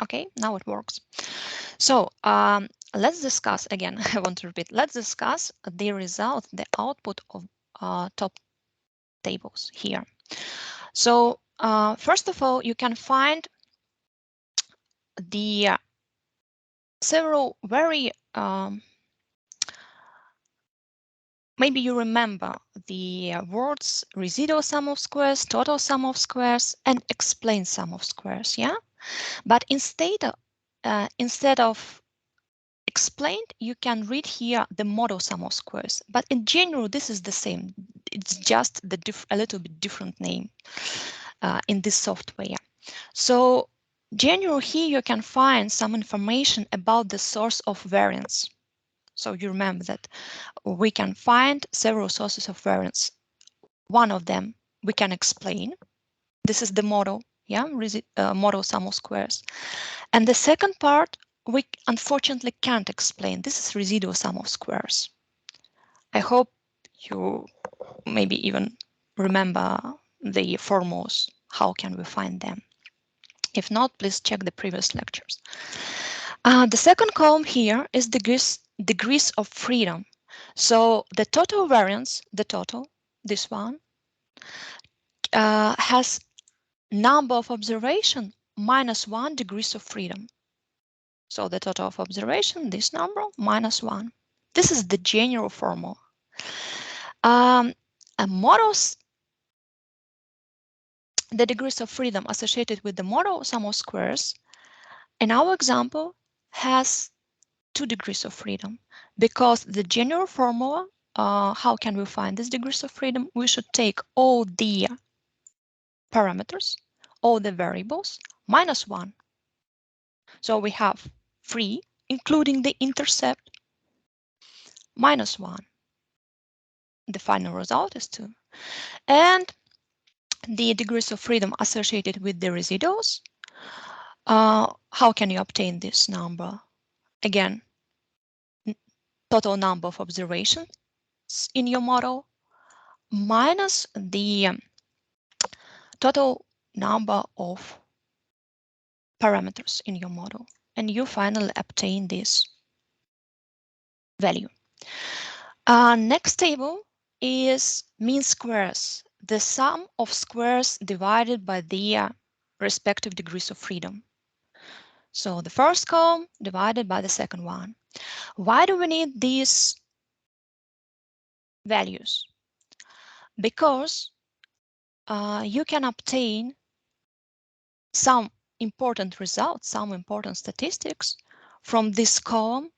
Okay, now it works. So let's discuss again. I want to repeat. Let's discuss the result, the output of top tables here. So first of all, you can find the several very maybe you remember the words residual sum of squares, total sum of squares, and explain sum of squares. Yeah, but instead of explained, you can read here the model sum of squares. But in general, this is the same. It's just a little bit different name in this software. So general here you can find some information about the source of variance. So you remember that we can find several sources of variance. One of them we can explain. This is the model, yeah, model sum of squares. And the second part we unfortunately can't explain. This is residual sum of squares. I hope you maybe even remember the formulas. How can we find them? If not, please check the previous lectures. The second column here is degrees of freedom. So the total variance, this one, has number of observation minus 1 degrees of freedom. So the total of observation, this number, minus 1. This is the general formula. Models, the degrees of freedom associated with the model sum of squares, in our example, has 2 degrees of freedom, because the general formula, how can we find these degrees of freedom? We should take all the parameters, all the variables, minus 1. So we have 3, including the intercept, minus 1. The final result is 2. And the degrees of freedom associated with the residuals, how can you obtain this number? Again, total number of observations in your model minus the total number of parameters in your model, and you finally obtain this value. Next table is mean squares, the sum of squares divided by their respective degrees of freedom. So the first column divided by the second one. Why do we need these values? Because you can obtain some important results, some important statistics from this column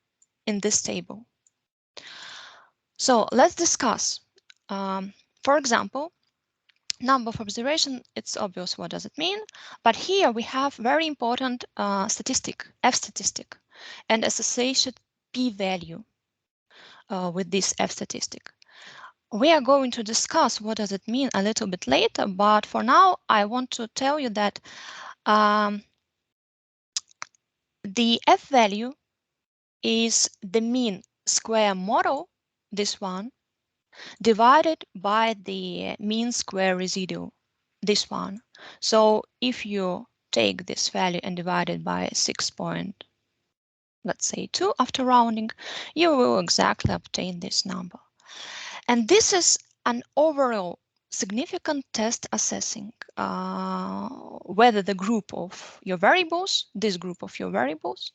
in this table. So let's discuss. For example, number of observation, it's obvious what does it mean, but here we have very important statistic, F statistic, and associated p-value with this F statistic. We are going to discuss what does it mean a little bit later, but for now I want to tell you that the F value is the mean square model, this one, divided by the mean square residue, this one. So if you take this value and divide it by 6 point, let's say 2 after rounding, you will exactly obtain this number. And this is an overall significant test assessing whether the group of your variables, this group of your variables,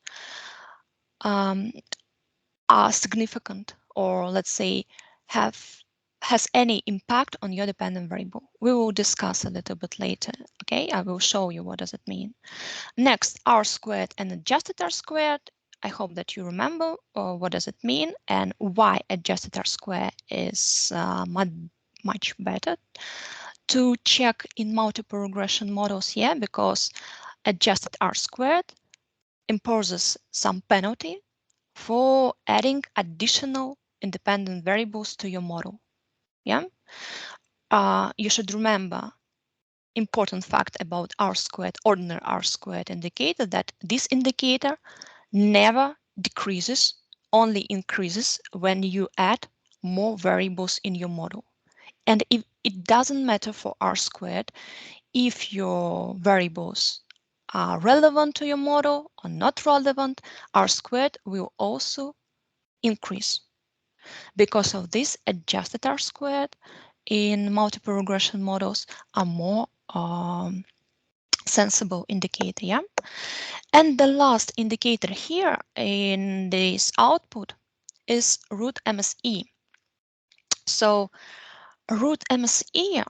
are significant, or let's say has any impact on your dependent variable. We will discuss a little bit later. Okay, I will show you what does it mean. Next, R squared and adjusted R squared. I hope that you remember what does it mean and why adjusted R squared is much better to check in multiple regression models here, because adjusted R squared imposes some penalty for adding additional independent variables to your model. Yeah, you should remember important fact about R squared, ordinary R squared indicator, that this indicator never decreases, only increases when you add more variables in your model. And if it doesn't matter for R squared if your variables are relevant to your model or not relevant, R squared will also increase. Because of this, adjusted R squared in multiple regression models are more sensible indicator. Yeah. And the last indicator here in this output is root MSE. So root MSE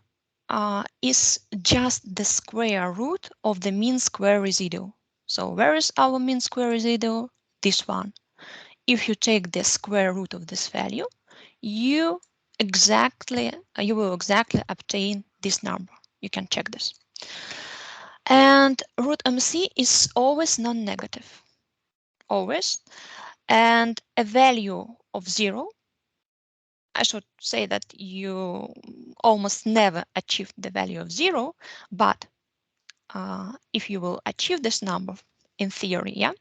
is just the square root of the mean square residue. So where is our mean square residue? This one. If you take the square root of this value, you will exactly obtain this number. You can check this. And root MC is always non-negative, always. And a value of 0, I should say that you almost never achieve the value of 0, but if you will achieve this number in theory, yeah,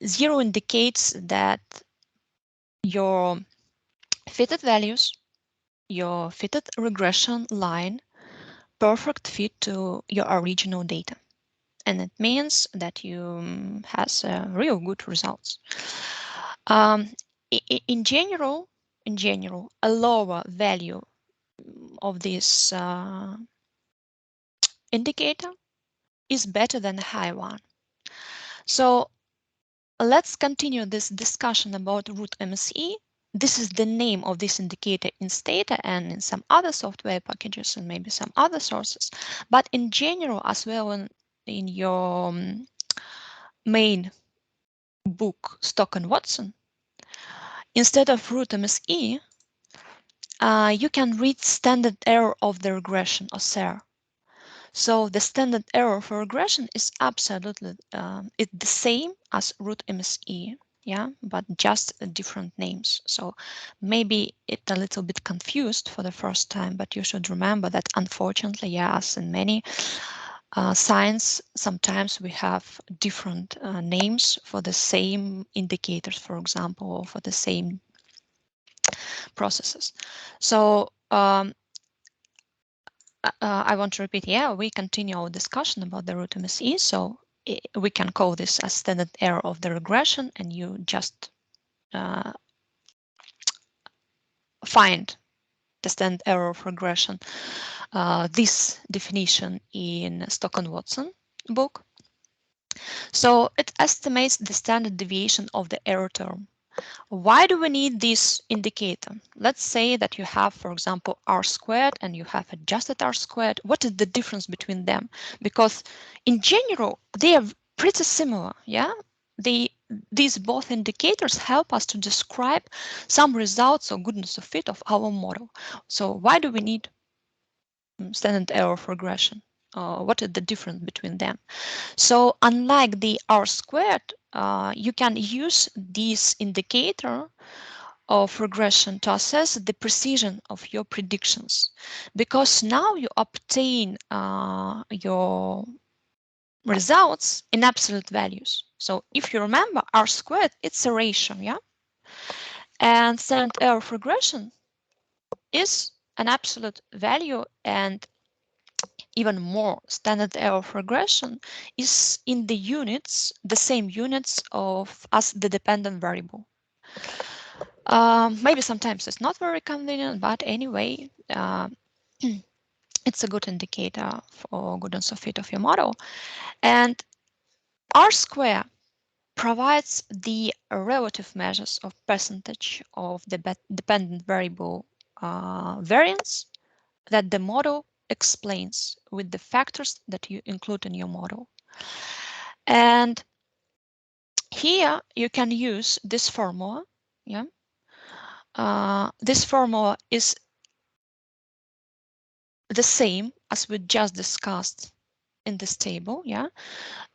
0 indicates that your fitted values, your fitted regression line, perfect fit to your original data. And it means that you has real good results. In general, a lower value of this indicator is better than a high one. So let's continue this discussion about root MSE. This is the name of this indicator in Stata and in some other software packages and maybe some other sources. But in general, as well in your main book, Stock and Watson, instead of root MSE, you can read standard error of the regression, or SER. So the standard error for regression is absolutely it's the same as root MSE, yeah, but just different names. So maybe it's a little bit confused for the first time, but you should remember that unfortunately, yes, in many science, sometimes we have different names for the same indicators, for example, or for the same processes. So I want to repeat, yeah, we continue our discussion about the root MSE. So we can call this a standard error of the regression, and you just find the standard error of regression, this definition in Stock and Watson book. So it estimates the standard deviation of the error term. Why do we need this indicator? Let's say that you have, for example, R squared and you have adjusted R squared. What is the difference between them? Because in general, they are pretty similar. Yeah, these both indicators help us to describe some results or goodness of fit of our model. So why do we need standard error of regression? What is the difference between them? So unlike the R squared, you can use this indicator of regression to assess the precision of your predictions, because now you obtain your results in absolute values. So if you remember, R squared, it's a ratio, yeah? And standard error of regression is an absolute value, and even more, standard error of regression is in the units, the same units of as the dependent variable. Maybe sometimes it's not very convenient, but anyway, it's a good indicator for goodness of fit of your model. And R square provides the relative measures of percentage of the dependent variable variance that the model explains with the factors that you include in your model. And here you can use this formula. Yeah, this formula is the same as we just discussed in this table. Yeah,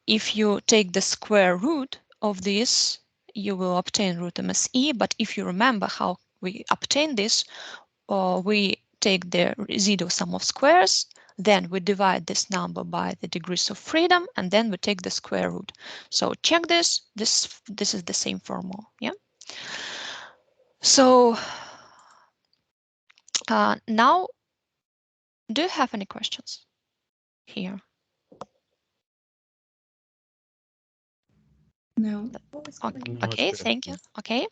if you take the square root of this, you will obtain root MSE. But if you remember how we obtain this, we take the residual sum of squares, then we divide this number by the degrees of freedom, and then we take the square root. So check this. This is the same formula. Yeah. So now, do you have any questions here? No. Okay, thank you. Okay,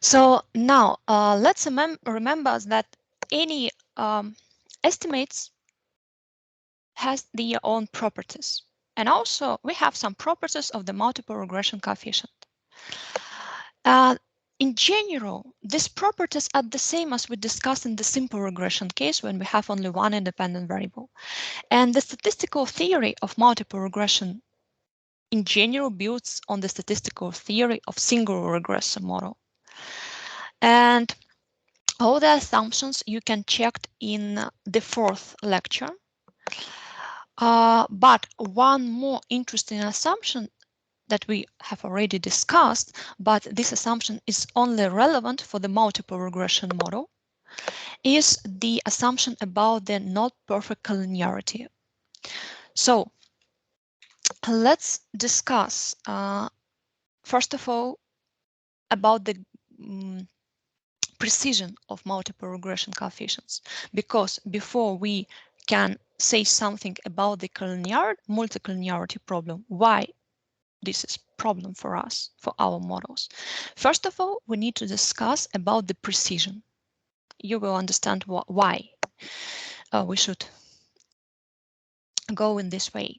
so now let's remember that any estimates has their own properties. And also we have some properties of the multiple regression coefficient. In general, these properties are the same as we discussed in the simple regression case when we have only one independent variable. And the statistical theory of multiple regression in general builds on the statistical theory of single regressor model. And all the assumptions you can check in the fourth lecture. But one more interesting assumption that we have already discussed, but this assumption is only relevant for the multiple regression model, is the assumption about the not perfect collinearity. So let's discuss, first of all, about the precision of multiple regression coefficients, because before we can say something about the multicollinearity problem, why this is problem for us, for our models. First of all, we need to discuss about the precision. You will understand why we should go in this way.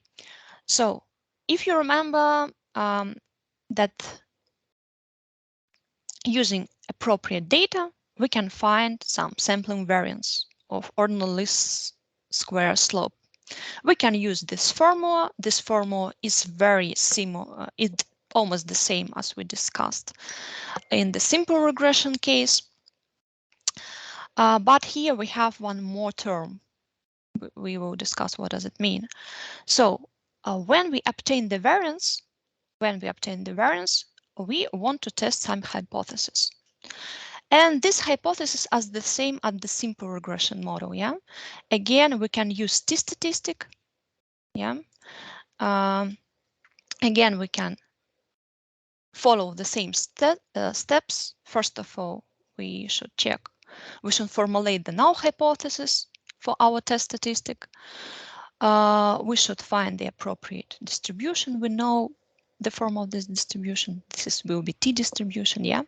So if you remember that using appropriate data, we can find some sampling variance of ordinal least square slope. We can use this formula. This formula is very similar. It's almost the same as we discussed in the simple regression case. But here we have one more term. We will discuss what does it mean. So when we obtain the variance, we want to test some hypothesis. And this hypothesis is the same as the simple regression model. Yeah. Again, we can use t-statistic. Yeah. Again, we can follow the same steps. First of all, we should formulate the null hypothesis for our test statistic. We should find the appropriate distribution. We know the form of this distribution. This will be t-distribution, yeah.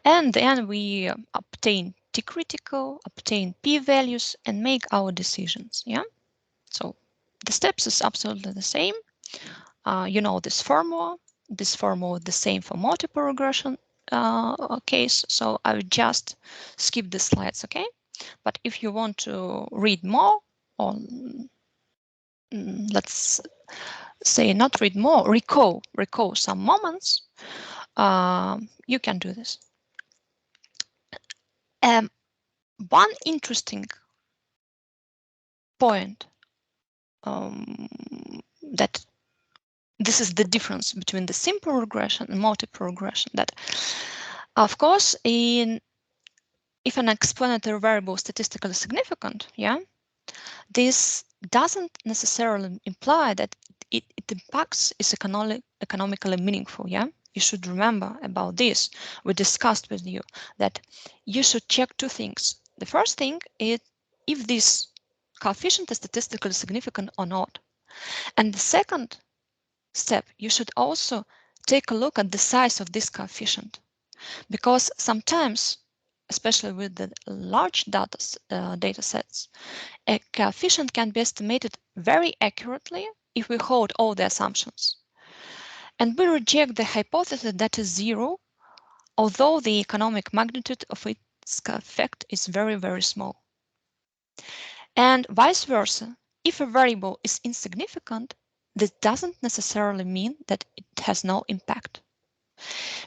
And then we obtain t-critical, obtain p-values, and make our decisions, yeah. So the steps is absolutely the same. You know this formula. This formula is the same for multiple regression case. So I will just skip the slides, okay? But if you want to read more on, let's say not read more, recall some moments, you can do this. One interesting point that this is the difference between the simple regression and multiple regression, that of course if an explanatory variable is statistically significant, yeah, this doesn't necessarily imply that it impacts is economically meaningful, yeah. You should remember about this. We discussed with you that you should check two things. The first thing is if this coefficient is statistically significant or not. And the second step, you should also take a look at the size of this coefficient, because sometimes, especially with the large data sets, a coefficient can be estimated very accurately if we hold all the assumptions. And we reject the hypothesis that is zero, although the economic magnitude of its effect is very, very small. And vice versa, if a variable is insignificant, this doesn't necessarily mean that it has no impact.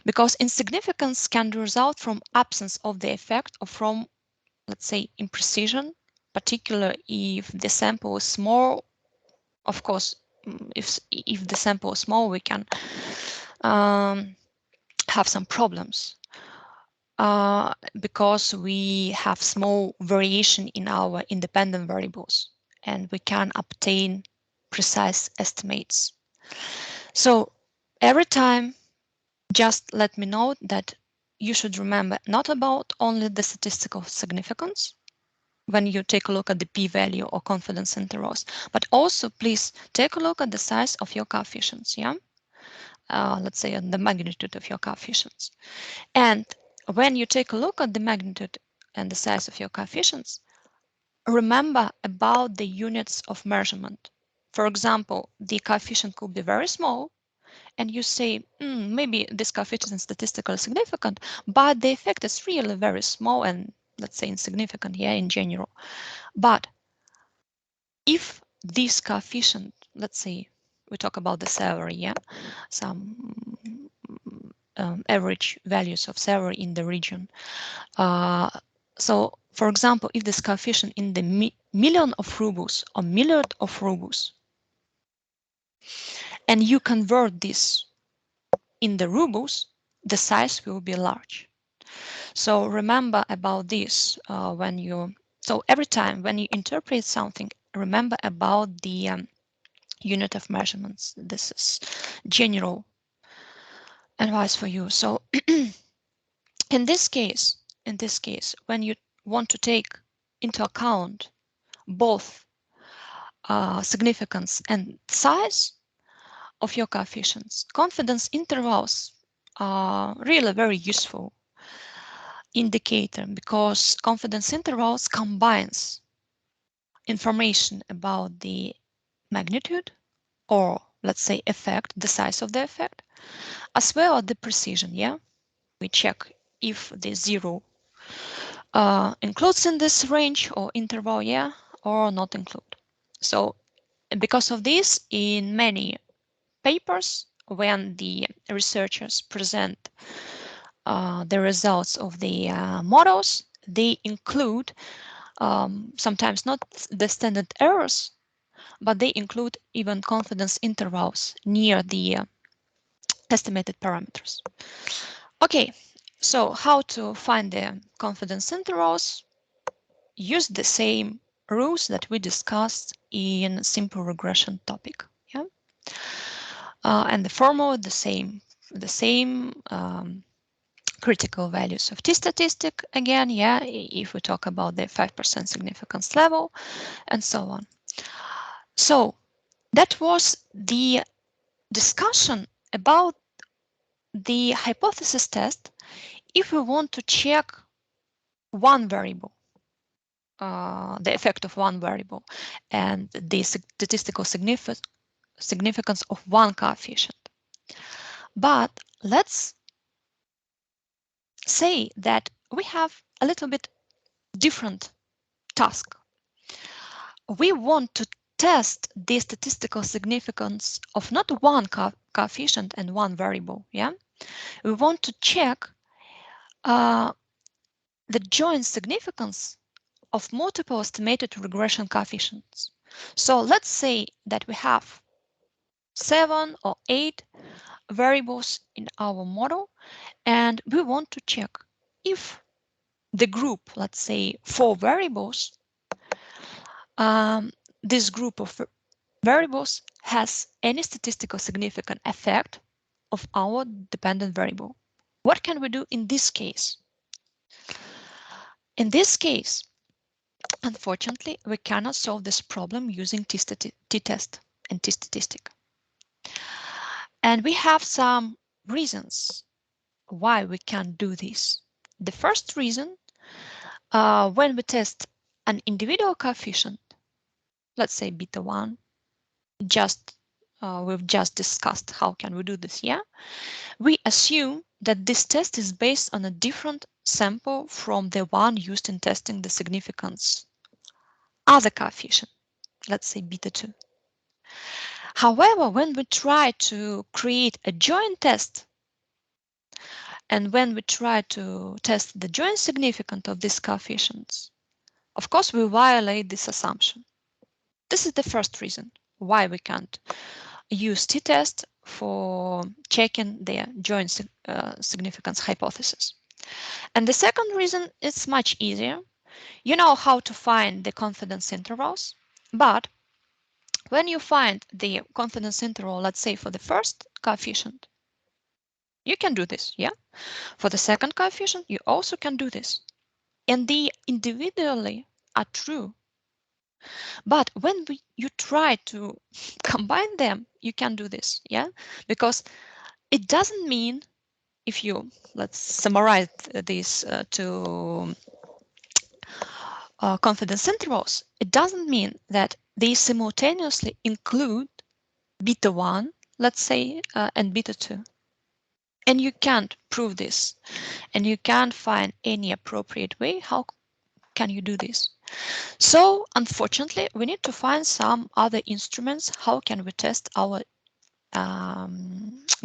Because insignificance can result from absence of the effect or from, let's say, imprecision, particularly if the sample is small. Of course, if the sample is small, we can have some problems because we have small variation in our independent variables and we can obtain precise estimates. So every time, just let me know that you should remember not about only the statistical significance when you take a look at the p-value or confidence intervals, but also please take a look at the size of your coefficients, yeah? let's say, on the magnitude of your coefficients. And when you take a look at the magnitude and the size of your coefficients, remember about the units of measurement. For example, the coefficient could be very small, and you say, maybe this coefficient is statistically significant, but the effect is really very small and, let's say, insignificant, yeah, in general. But if this coefficient, let's say, we talk about the salary, yeah, some average values of salary in the region. So, for example, if this coefficient in the million of rubles or million of rubles, and you convert this in the rubles, the size will be large. So remember about this when you, so every time when you interpret something, remember about the unit of measurements. This is general advice for you. So in this case, when you want to take into account both significance and size of your coefficients, confidence intervals are really very useful indicator, because confidence intervals combines information about the magnitude, or let's say effect, the size of the effect, as well as the precision. Yeah, we check if the zero includes in this range or interval, yeah, or not include. So because of this, in many papers, when the researchers present the results of the models, they include sometimes not the standard errors, but they include even confidence intervals near the estimated parameters. Okay, so how to find the confidence intervals? Use the same rules that we discussed in simple regression topic. Yeah, and the formula the same critical values of t-statistic again. Yeah, if we talk about the 5% significance level, and so on. So that was the discussion about the hypothesis test if we want to check one variable, the effect of one variable, and the statistical significance of one coefficient. But let's say that we have a little bit different task. We want to test the statistical significance of not one coefficient and one variable. Yeah, we want to check the joint significance of multiple estimated regression coefficients. So let's say that we have 7 or 8 variables in our model, and we want to check if the group, let's say 4 variables, this group of variables has any statistical significant effect of our dependent variable. What can we do in this case? In this case, unfortunately, we cannot solve this problem using t-test and t-statistic. And we have some reasons why we can't do this. The first reason, when we test an individual coefficient, let's say beta 1, we've just discussed how can we do this, yeah? We assume that this test is based on a different sample from the one used in testing the significance other coefficient, let's say beta 2. However, when we try to create a joint test, and when we try to test the joint significance of these coefficients, of course, we violate this assumption. This is the first reason why we can't use t-test for checking the joint significance hypothesis. And the second reason is much easier. You know how to find the confidence intervals, but when you find the confidence interval, let's say for the first coefficient, you can do this, yeah? For the second coefficient, you also can do this. And they individually are true. But when you try to combine them, you can do this, yeah? Because it doesn't mean, if you, let's summarize this to confidence intervals, it doesn't mean that they simultaneously include beta 1, let's say, and beta 2. And you can't prove this, and you can't find any appropriate way. How can you do this? So unfortunately, we need to find some other instruments. How can we test our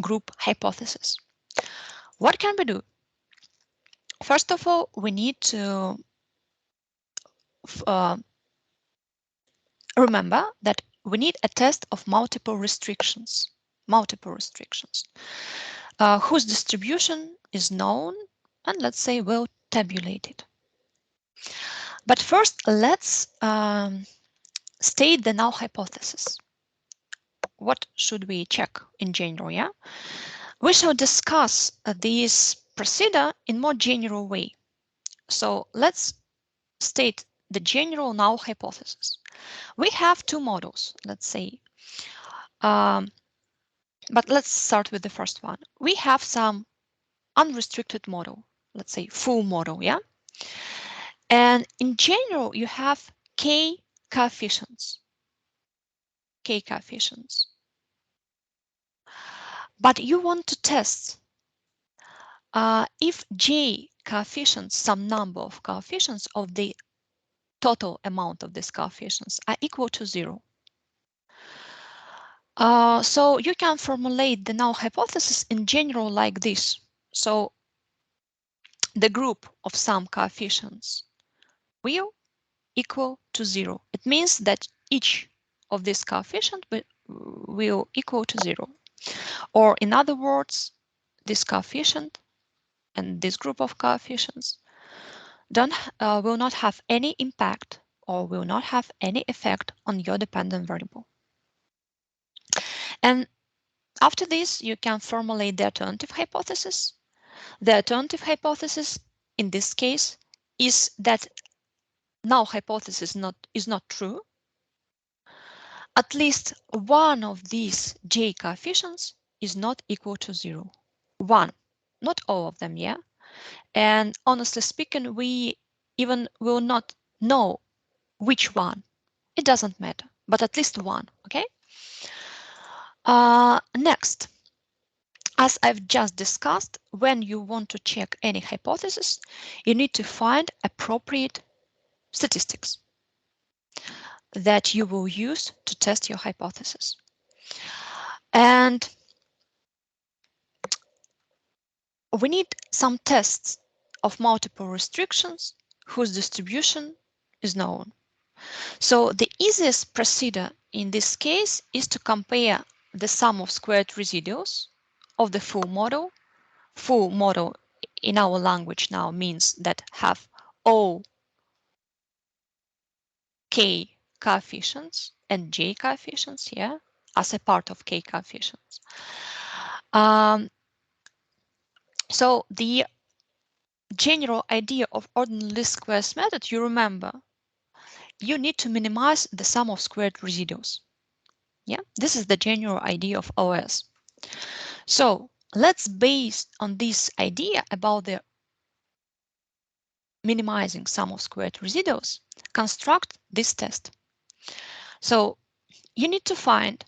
group hypothesis? What can we do? First of all, we need to remember that we need a test of multiple restrictions, whose distribution is known, and let's say well tabulated. But first, let's state the null hypothesis. What should we check in general? Yeah, we shall discuss this procedure in more general way. So let's state the general null hypothesis. We have two models, let's say, but let's start with the first one. We have some unrestricted model, let's say full model, yeah? And in general, you have k coefficients. But you want to test if j coefficients, some number of coefficients of the total amount of these coefficients are equal to 0. So you can formulate the null hypothesis in general like this. So the group of some coefficients will equal to 0. It means that each of these coefficients will equal to 0. Or in other words, this coefficient and this group of coefficients will not have any impact or will not have any effect on your dependent variable. And after this, you can formulate the alternative hypothesis. The alternative hypothesis in this case is that null hypothesis is not true. At least one of these j coefficients is not equal to 0. One, not all of them, yeah? And honestly speaking, we even will not know which one. It doesn't matter, but at least one, okay? Next, as I've just discussed, when you want to check any hypothesis, you need to find appropriate statistics that you will use to test your hypothesis. And we need some tests of multiple restrictions whose distribution is known. So the easiest procedure in this case is to compare the sum of squared residuals of the full model. Full model in our language now means that have all k coefficients and j coefficients, yeah, as a part of k coefficients. So the general idea of ordinary least squares method, you remember, you need to minimize the sum of squared residuals. Yeah, this is the general idea of OS. So let's base on this idea about the minimizing sum of squared residuals, construct this test. So you need to find,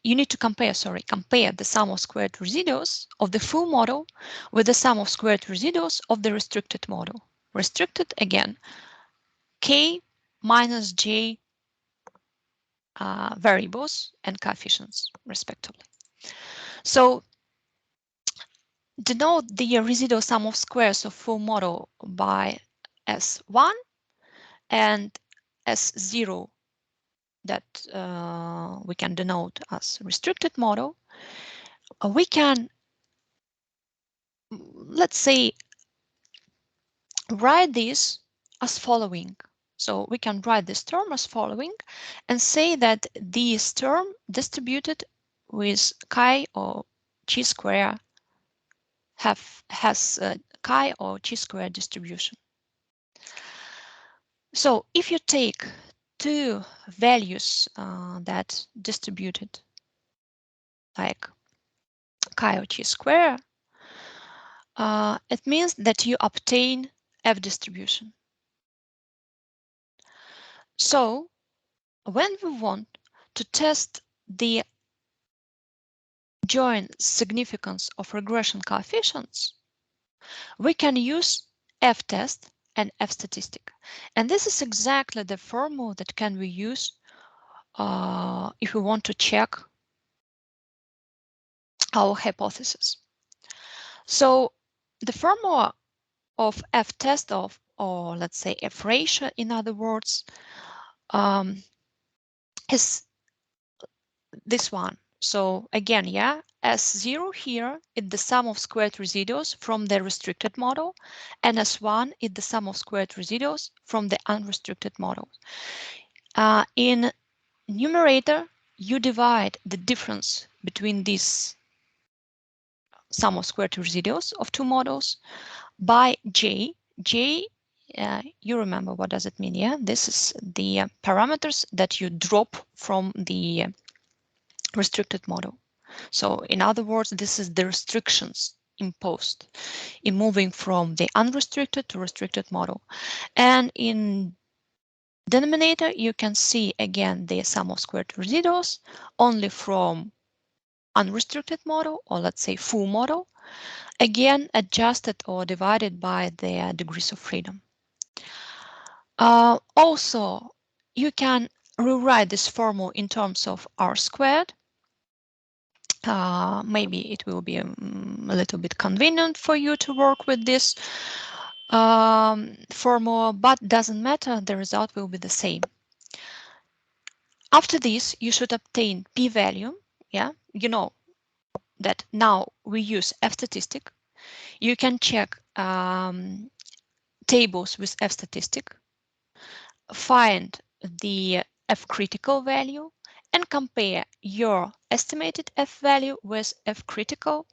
you need to compare the sum of squared residuals of the full model with the sum of squared residuals of the restricted model. Restricted again, k minus j variables and coefficients respectively. So denote the residual sum of squares of full model by S1 and S0 that we can denote as restricted model. We can, let's say, write this as following. So we can write this term as following and say that this term distributed with chi or chi square has chi or chi square distribution. So if you take two values that distributed like Coyote square, it means that you obtain F distribution. So when we want to test the joint significance of regression coefficients, we can use F-test and F-statistic. And this is exactly the formula that can be used if we want to check our hypothesis. So the formula of F-test or let's say F-ratio, in other words, is this one. So again, yeah, S0 here is the sum of squared residuals from the restricted model, and S1 is the sum of squared residuals from the unrestricted model. In numerator, you divide the difference between this sum of squared residuals of two models by J. J, you remember what does it mean, yeah? This is the parameters that you drop from the restricted model. So in other words, this is the restrictions imposed in moving from the unrestricted to restricted model. And in denominator, you can see again the sum of squared residuals only from unrestricted model, or let's say full model, again adjusted or divided by the degrees of freedom. Also, you can rewrite this formula in terms of R squared. Maybe it will be a little bit convenient for you to work with this formula, but doesn't matter, the result will be the same. After this, you should obtain p-value. Yeah, you know that now we use f-statistic. You can check tables with f-statistic, find the f-critical value, and compare your estimated f-value with f-critical.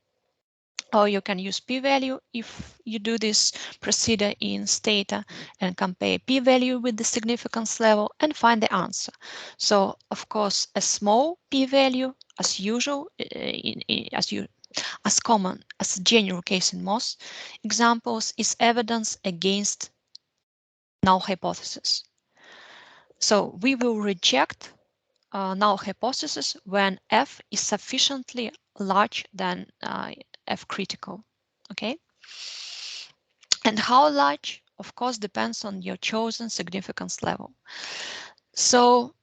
Or you can use p-value if you do this procedure in Stata and compare p-value with the significance level and find the answer. So of course, a small p-value, as usual, as common as a general case in most examples, is evidence against null hypothesis. So we will reject null hypothesis when f is sufficiently large than f critical. Okay. And how large, of course, depends on your chosen significance level. So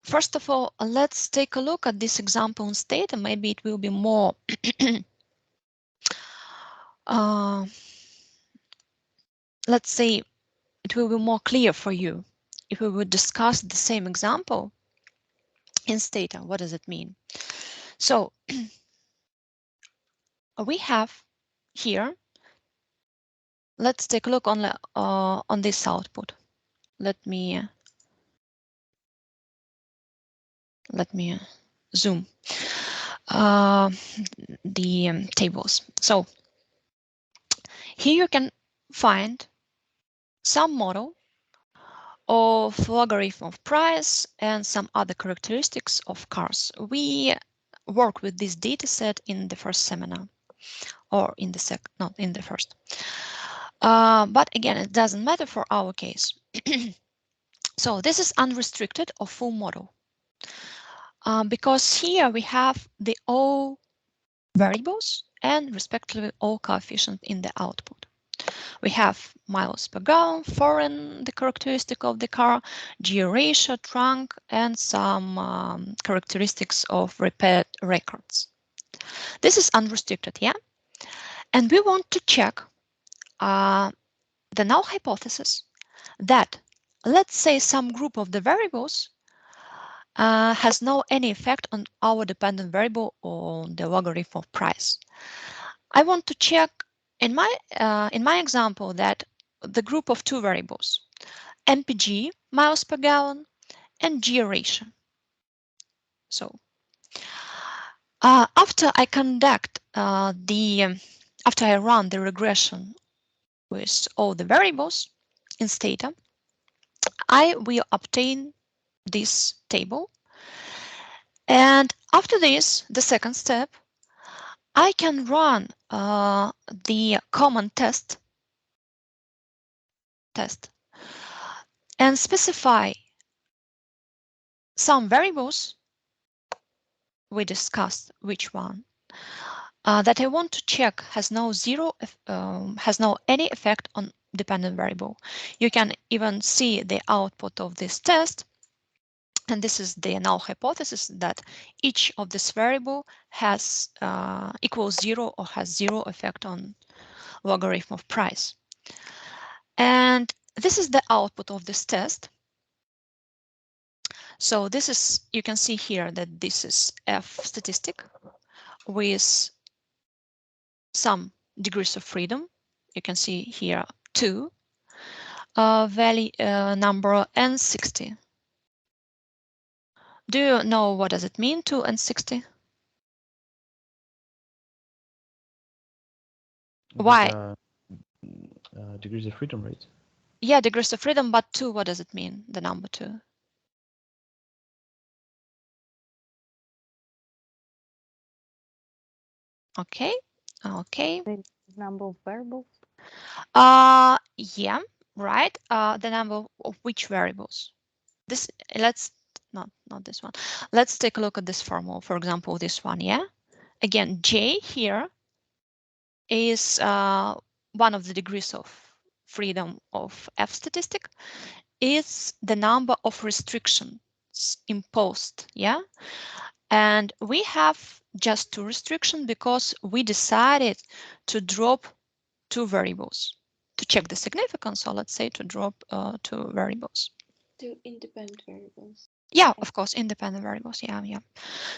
first of all, let's take a look at this example in Stata. Maybe it will be more let's say it will be more clear for you if we would discuss the same example in Stata. What does it mean? So we have here, let's take a look on this output. Let me zoom the tables. So here you can find some model of logarithm of price and some other characteristics of cars. We work with this data set in the first seminar, or in the not in the first. But again, it doesn't matter for our case. So this is unrestricted or full model. Because here we have the all variables and respectively all coefficients in the output. We have miles per gallon, foreign, the characteristic of the car, G ratio, trunk, and some characteristics of repaired records. This is unrestricted, yeah? And we want to check the null hypothesis that, let's say, some group of the variables has no any effect on our dependent variable on the logarithm of price. I want to check in my example that the group of two variables, MPG, miles per gallon, and G ratio. So after I conduct after I run the regression with all the variables in Stata, I will obtain this table. And after this, the second step, I can run the common test and specify some variables. We discussed which one that I want to check has no any effect on dependent variable. You can even see the output of this test, and this is the null hypothesis that each of this variable has equals 0 or has 0 effect on logarithm of price. And this is the output of this test. So this is, you can see here that this is F statistic with some degrees of freedom. You can see here 2 value number and 60. Do you know what does it mean, 2 and 60? Why? Degrees of freedom, right? Yeah, degrees of freedom, but 2, what does it mean, the number 2? Okay, okay. The number of variables? Yeah, right. The number of which variables? This, let's not this one. Let's take a look at this formula. For example, this one, yeah? Again, J here is one of the degrees of freedom of F statistic. Is the number of restrictions imposed, yeah? And we have just 2 restrictions because we decided to drop 2 variables to check the significance. So let's say to drop 2 variables. 2 independent variables. Yeah, of course, independent variables. Yeah, yeah.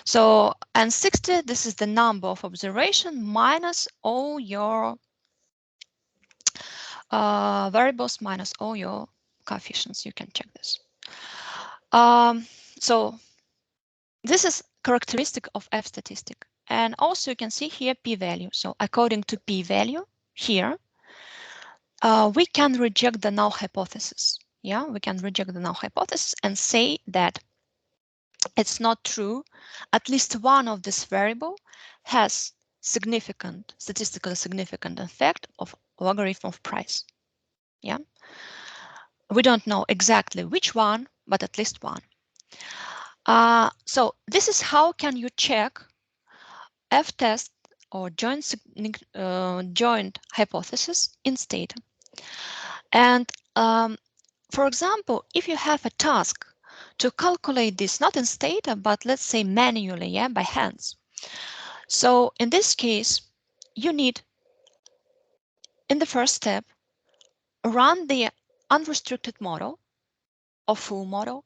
So, and 60, this is the number of observation minus all your variables minus all your coefficients. You can check this. So this is characteristic of F statistic. And also you can see here p-value. So according to p-value here, we can reject the null hypothesis. Yeah, we can reject the null hypothesis and say that it's not true. At least one of this variable has significant, statistically significant effect of logarithm of price. Yeah, we don't know exactly which one, but at least one. So this is how can you check F-test or joint hypothesis in Stata. And for example, if you have a task to calculate this, not in Stata, but let's say manually, yeah, by hands. So in this case, you need, in the first step, run the unrestricted model or full model.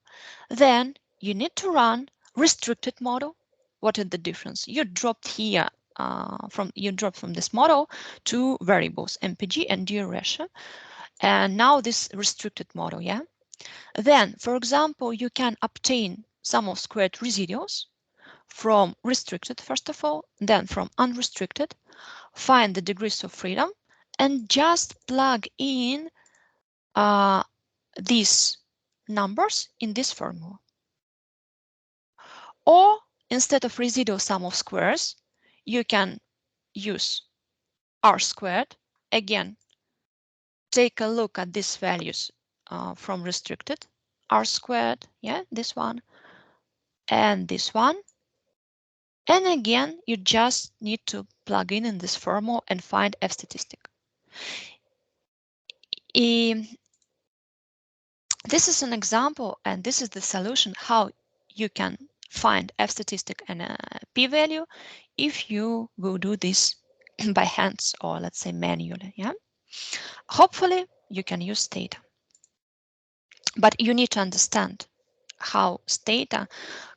Then you need to run restricted model. What is the difference? You dropped here you dropped from this model 2 variables, MPG and D ratio, and now this restricted model, yeah. Then, for example, you can obtain sum of squared residuals from restricted first of all, then from unrestricted, find the degrees of freedom, and just plug in these numbers in this formula. Or instead of residual sum of squares, you can use R squared. Again, take a look at these values from restricted. R squared, yeah, this one, and this one. And again, you just need to plug in this formula and find F statistic. This is an example, and this is the solution how you can find F statistic and a p-value if you will do this by hands or let's say manually. Yeah, hopefully you can use Stata, but you need to understand how Stata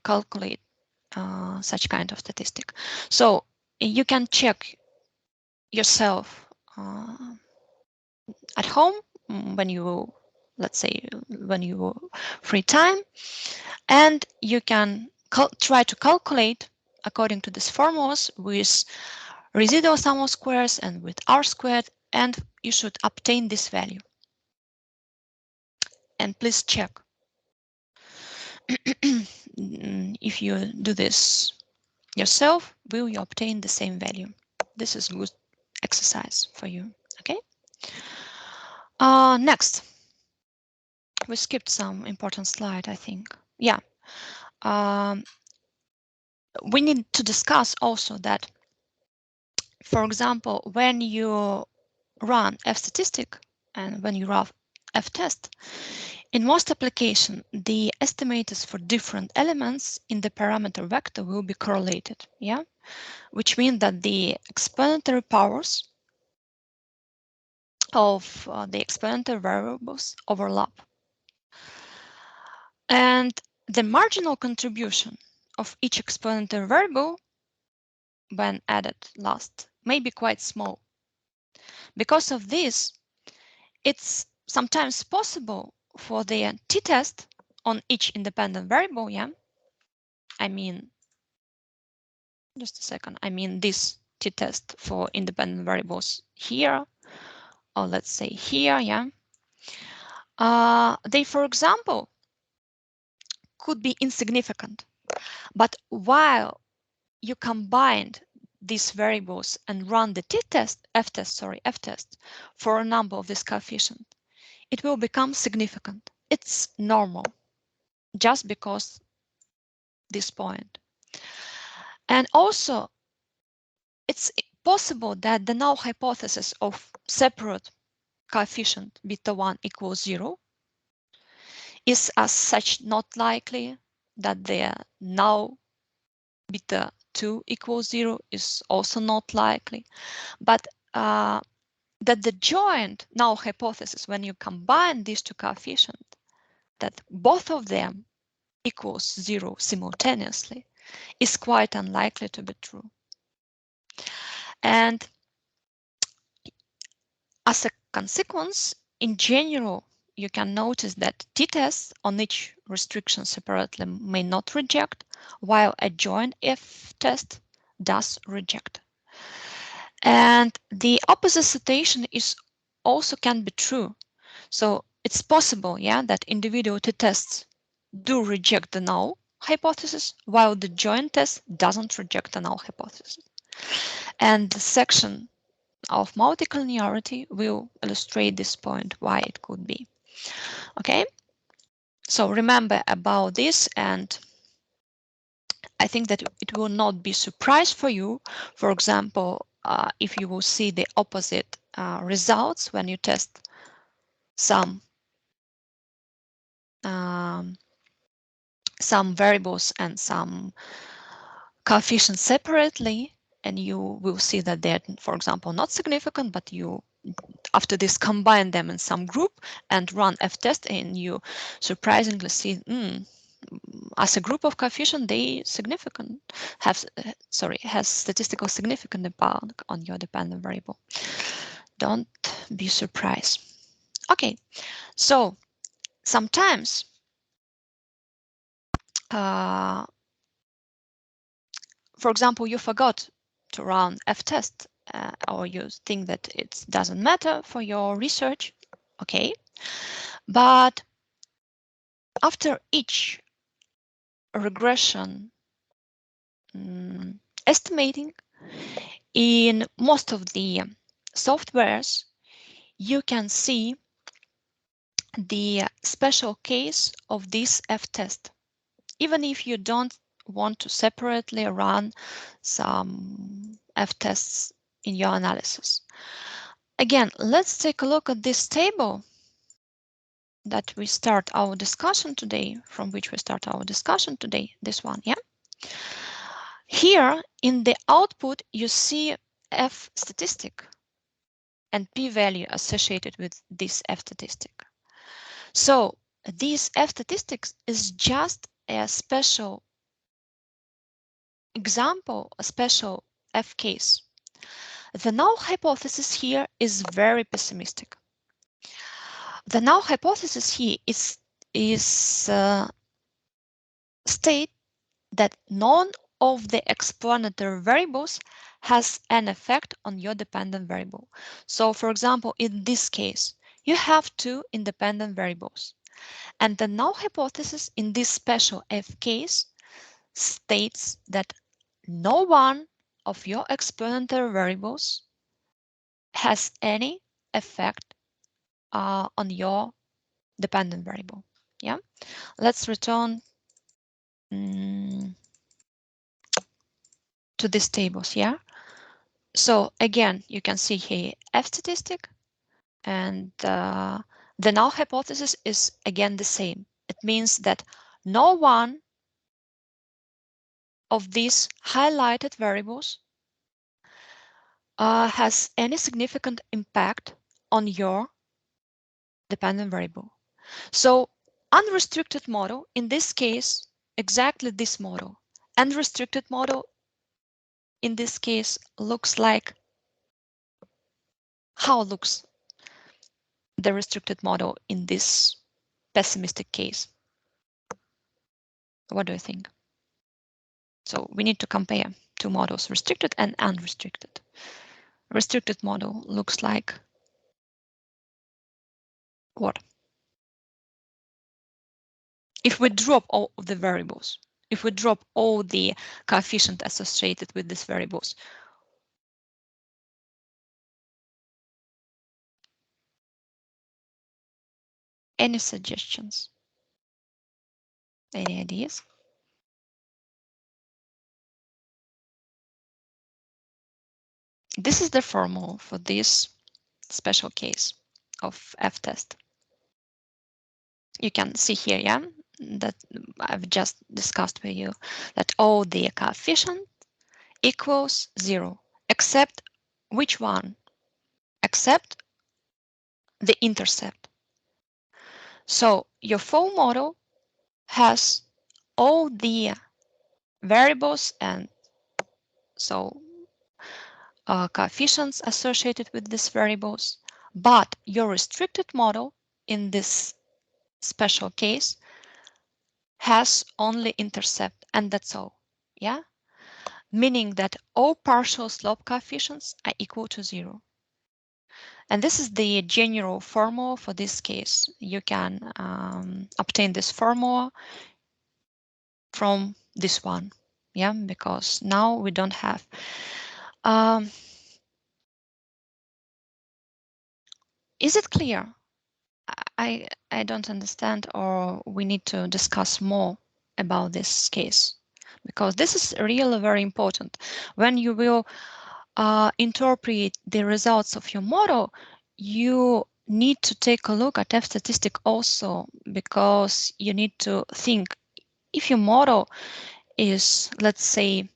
calculate such kind of statistic. So you can check yourself at home when you, let's say, when you free time, and you can try to calculate according to these formulas with residual sum of squares and with R squared, and you should obtain this value. And please check if you do this yourself, will you obtain the same value? this is good exercise for you. Okay. Next, we skipped some important slide, I think. Yeah. We need to discuss also that, for example, when you run f-statistic and when you run f-test, in most applications, the estimators for different elements in the parameter vector will be correlated, yeah, which means that the explanatory powers of the explanatory variables overlap. And the marginal contribution of each explanatory variable when added last may be quite small. Because of this, it's sometimes possible for the t-test on each independent variable, yeah, I mean, just a second, I mean this t-test for independent variables here, or let's say here, yeah, they, for example, could be insignificant. But while you combined these variables and run the f-test for a number of this coefficient, it will become significant. It's normal, just because this point. And also, it's possible that the null hypothesis of separate coefficient beta 1 equals 0 is as such not likely, that the null beta 2 equals 0 is also not likely, but that the joint null hypothesis, when you combine these two coefficients, that both of them equals 0 simultaneously, is quite unlikely to be true. And as a consequence, in general, you can notice that t-tests on each restriction separately may not reject, while a joint f-test does reject. And the opposite situation is also can be true. So it's possible, yeah, that individual t-tests do reject the null hypothesis, while the joint test doesn't reject the null hypothesis. And the section of multicollinearity will illustrate this point, why it could be. Okay, so remember about this, and I think that it will not be surprise for you, for example, if you will see the opposite results when you test some variables and some coefficients separately, and you will see that they're, for example, not significant, but you after this combine them in some group and run f-test, and you surprisingly see as a group of coefficient they significant has statistical significant impact on your dependent variable. Don't be surprised. Okay, so sometimes for example, you forgot to run f-test, or you think that it doesn't matter for your research, okay, but after each regression estimating in most of the softwares, you can see the special case of this f-test, even if you don't want to separately run some f-tests in your analysis. Again, let's take a look at this table that we start our discussion today, from which we start our discussion today, this one, yeah? Here in the output, you see F statistic and p-value associated with this F statistic. So this F statistics is just a special example, a special F case. The null hypothesis here is very pessimistic. The null hypothesis here is state that none of the explanatory variables has an effect on your dependent variable. So for example, in this case, you have two independent variables, and the null hypothesis in this special F case states that no one of your explanatory variables has any effect on your dependent variable. Yeah, let's return to these tables. Yeah, so again, you can see here F statistic, and the null hypothesis is again the same. It means that no one of these highlighted variables has any significant impact on your dependent variable. So unrestricted model, in this case, exactly this model. Unrestricted model, in this case, looks like how looks the restricted model in this pessimistic case. What do you think? So we need to compare two models, restricted and unrestricted. Restricted model looks like what? If we drop all of the variables, if we drop all the coefficients associated with these variables, any suggestions? Any ideas? This is the formula for this special case of F-test. You can see here, yeah, that I've just discussed with you, that all the coefficient equals 0, except which one? Except the intercept. So your full model has all the variables and so coefficients associated with these variables, but your restricted model in this special case has only intercept, and that's all. Yeah, meaning that all partial slope coefficients are equal to 0. And this is the general formula for this case. You can obtain this formula from this one. Yeah, because now we don't have is it clear? I don't understand, or we need to discuss more about this case, because this is really very important. When you will interpret the results of your model, you need to take a look at F statistic also, because you need to think if your model is, let's say,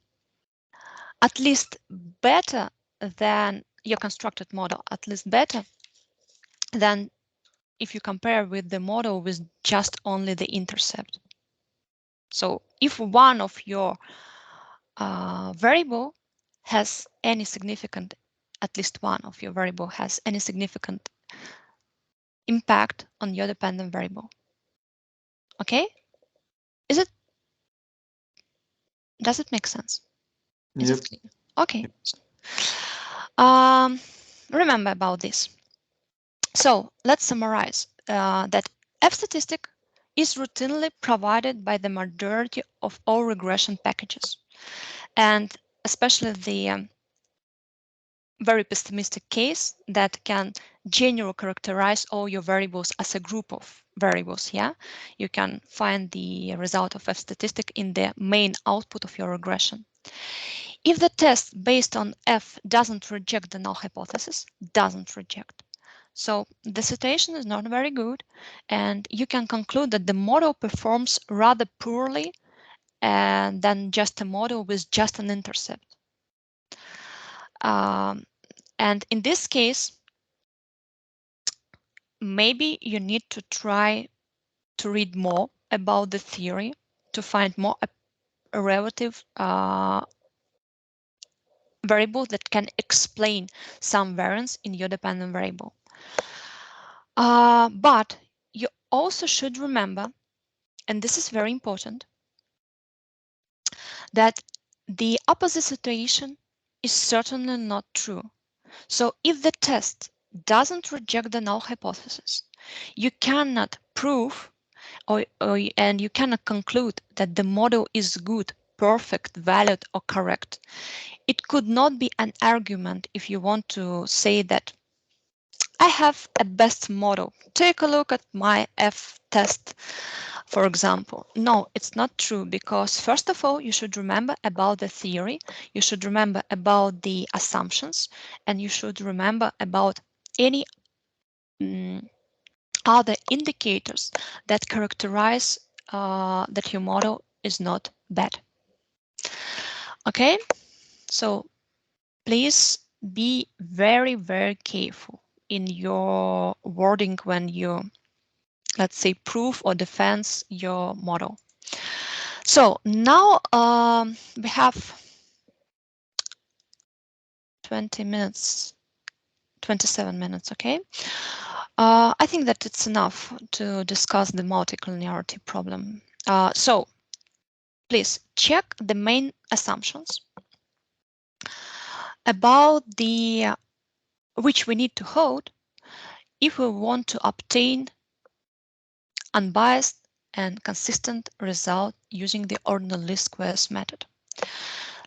at least better than your constructed model, at least better than if you compare with the model with just only the intercept. So if one of your variable has any significant, at least one of your variable has any significant impact on your dependent variable. Okay? Does it make sense? Is it clear? Okay. Remember about this. So let's summarize that F statistic is routinely provided by the majority of all regression packages, and especially the very pessimistic case that can generally characterize all your variables as a group of variables. Yeah, you can find the result of F statistic in the main output of your regression. If the test based on F doesn't reject the null hypothesis, doesn't reject. So the situation is not very good, and you can conclude that the model performs rather poorly than just a model with just an intercept. And in this case, maybe you need to try to read more about the theory to find more relative variables that can explain some variance in your dependent variable. But you also should remember, and this is very important, that the opposite situation is certainly not true. So if the test doesn't reject the null hypothesis, you cannot prove and you cannot conclude that the model is good perfect, valid, or correct. It could not be an argument if you want to say that I have a best model. Take a look at my F test, for example. No, it's not true, because first of all, you should remember about the theory, you should remember about the assumptions, and you should remember about any other indicators that characterize that your model is not bad. Okay, so please be very, very careful in your wording when you, let's say, prove or defense your model. So now we have 20 minutes, 27 minutes, okay? I think that it's enough to discuss the multicollinearity problem. So please check the main assumptions about the which we need to hold if we want to obtain unbiased and consistent result using the ordinal least squares method.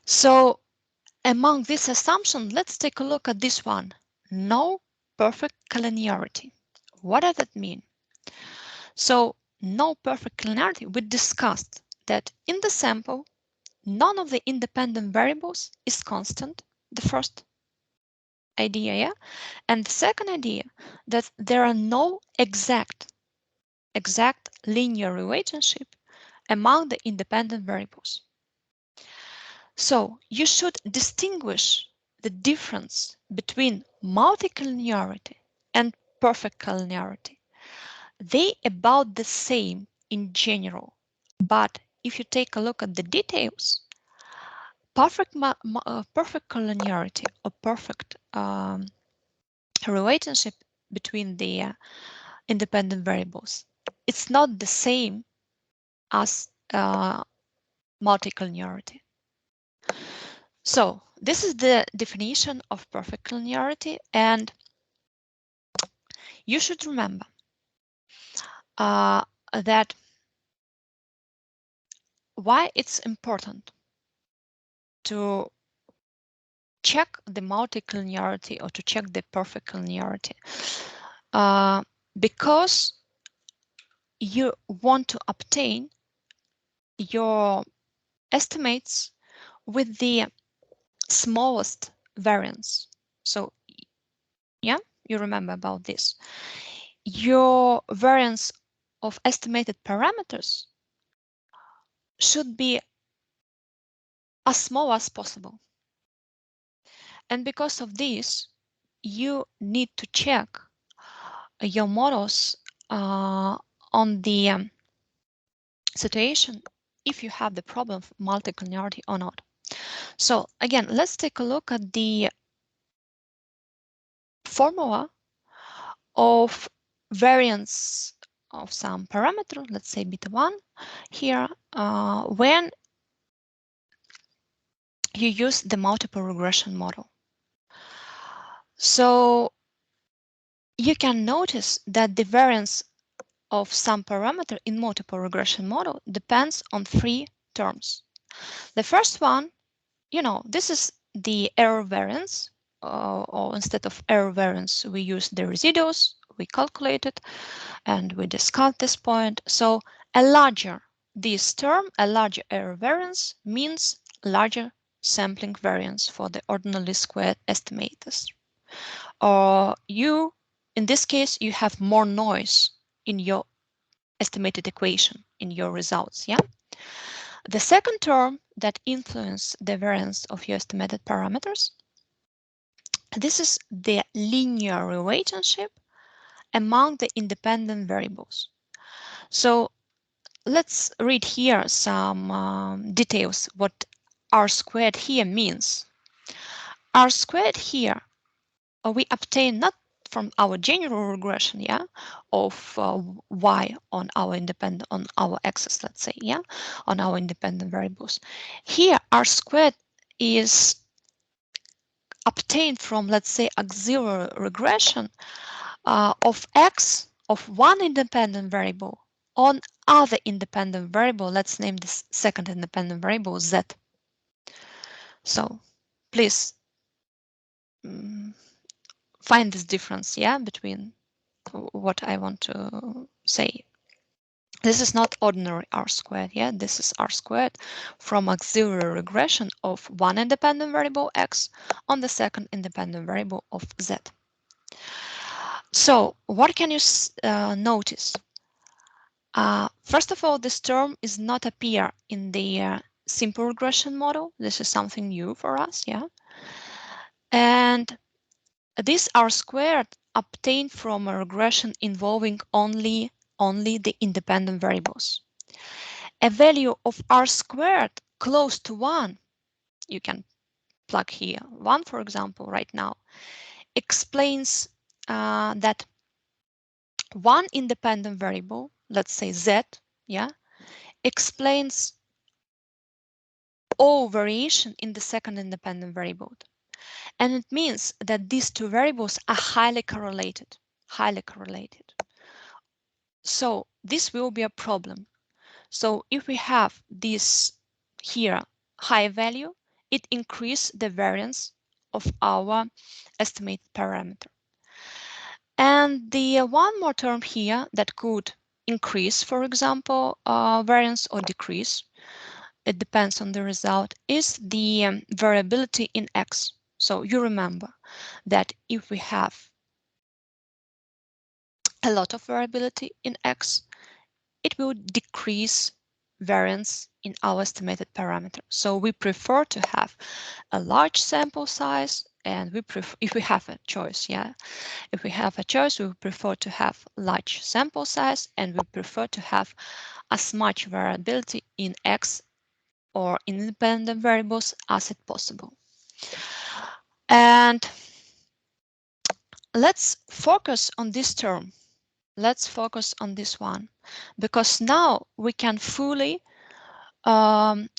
So among these assumptions, let's take a look at this one. No perfect collinearity. What does that mean? So no perfect collinearity, we discussed that in the sample, none of the independent variables is constant, the first idea, yeah? And the second idea, that there are no exact linear relationship among the independent variables. So you should distinguish the difference between multicollinearity and perfect collinearity. They about the same in general, but if you take a look at the details, perfect collinearity or perfect relationship between the independent variables, it's not the same as multicollinearity. So this is the definition of perfect collinearity, and you should remember that why it's important to check the multicollinearity or to check the perfect collinearity, because you want to obtain your estimates with the smallest variance. So yeah, you remember about this. Your variance of estimated parameters should be as small as possible. And because of this, you need to check your models on the situation if you have the problem of multicollinearity or not. So again, let's take a look at the formula of variance of some parameter, let's say beta 1 here, when you use the multiple regression model. So you can notice that the variance of some parameter in multiple regression model depends on 3 terms. The first one, you know, this is the error variance, or instead of error variance, we use the residuals, we calculate it, and we discuss this point. So a larger this term, a larger error variance means larger sampling variance for the ordinally squared estimators. Or in this case, you have more noise in your estimated equation, in your results, yeah? The second term that influences the variance of your estimated parameters, this is the linear relationship among the independent variables. So let's read here some details what R squared here means. R squared here we obtain not from our general regression, yeah, of y on our axis, let's say, yeah, on our independent variables. Here, R squared is obtained from, let's say, auxiliary regression of x of one independent variable on other independent variable. Let's name this second independent variable z. So please find this difference, yeah, between what I want to say. This is not ordinary r squared, yeah, this is r squared from auxiliary regression of one independent variable x on the second independent variable of z. So what can you notice? First of all, this term is not appear in the simple regression model. This is something new for us, yeah. And this r squared obtained from a regression involving only the independent variables. A value of r squared close to 1, you can plug here 1, for example, right now, explains that one independent variable, let's say z, yeah, explains all variation in the second independent variable. And it means that these two variables are highly correlated, So this will be a problem. So if we have this here high value, it increases the variance of our estimated parameter. And the one more term here that could increase, for example, variance or decrease, it depends on the result, is the variability in x. So you remember that if we have a lot of variability in x, it will decrease variance in our estimated parameter. So we prefer to have a large sample size, and we prefer, if we have a choice, yeah, if we have a choice, we prefer to have large sample size, and we prefer to have as much variability in x or independent variables as it possible. And let's focus on this term. Let's focus on this one, because now we can fully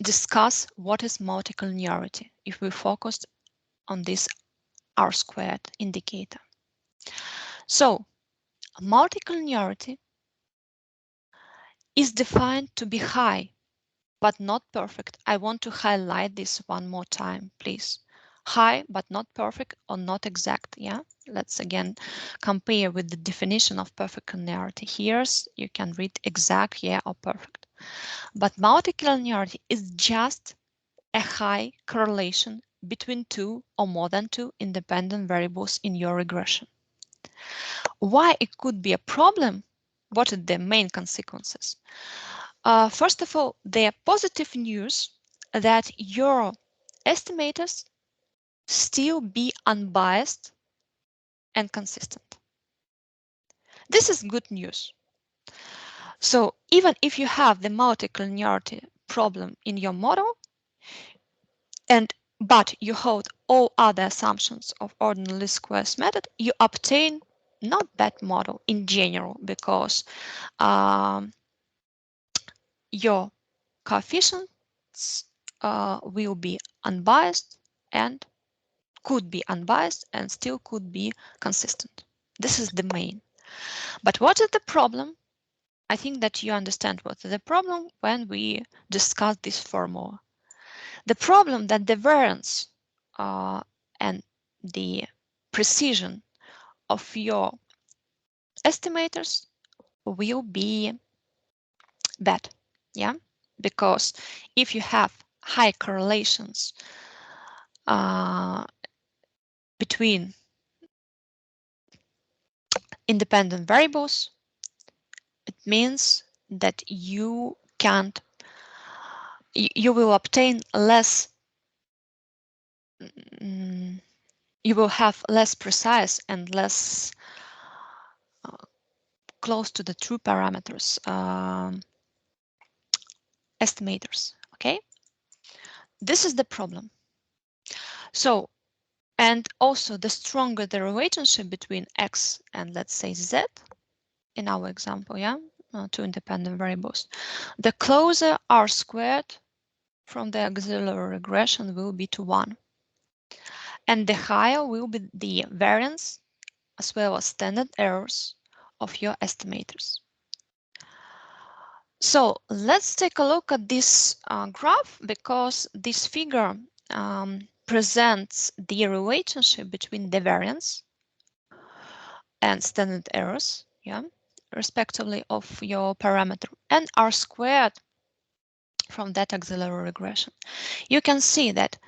discuss what is multicollinearity if we focus on this r squared indicator. So multicollinearity is defined to be high, but not perfect. I want to highlight this one more time, please. High, but not perfect or not exact. Yeah, let's again compare with the definition of perfect collinearity. Here's you can read exact, yeah, or perfect. But multicollinearity is just a high correlation between two or more than two independent variables in your regression. Why it could be a problem? What are the main consequences? First of all, the positive news that your estimators still be unbiased and consistent. This is good news. So even if you have the multicollinearity problem in your model, but you hold all other assumptions of ordinary least squares method, you obtain not bad model in general, because your coefficients will be unbiased and could be unbiased and still could be consistent. This is the main. But what is the problem? I think that you understand what is the problem when we discuss this formula. The problem that the variance and the precision of your estimators will be bad, yeah, because if you have high correlations between independent variables, it means that you can't, you will obtain less, you will have less precise and less close to the true parameters estimators. Okay, this is the problem. So, and also the stronger the relationship between x and let's say z in our example, yeah, two independent variables, the closer r squared from the auxiliary regression will be to 1, and the higher will be the variance as well as standard errors of your estimators. So let's take a look at this graph, because this figure presents the relationship between the variance and standard errors, yeah, respectively, of your parameter, and R squared from that auxiliary regression. You can see that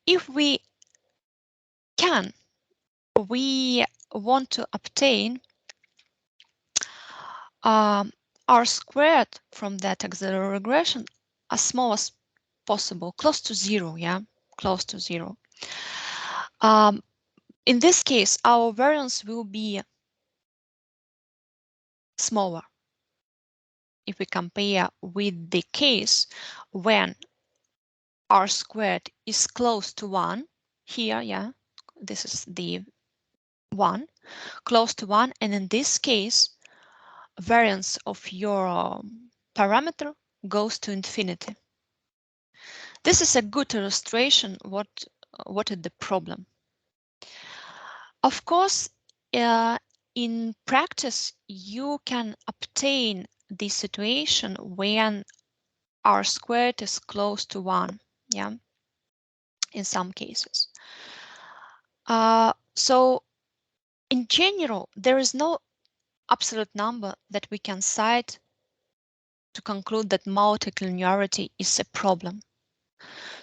if we want to obtain R squared from that auxiliary regression as small as possible, close to zero, yeah, close to zero. In this case, our variance will be smaller if we compare with the case when R squared is close to 1. Here, yeah, this is the 1, close to 1, and in this case, variance of your parameter goes to infinity. This is a good illustration what is the problem. Of course, in practice, you can obtain the situation when R squared is close to 1, yeah, in some cases. So in general, there is no absolute number that we can cite to conclude that multilinearity is a problem.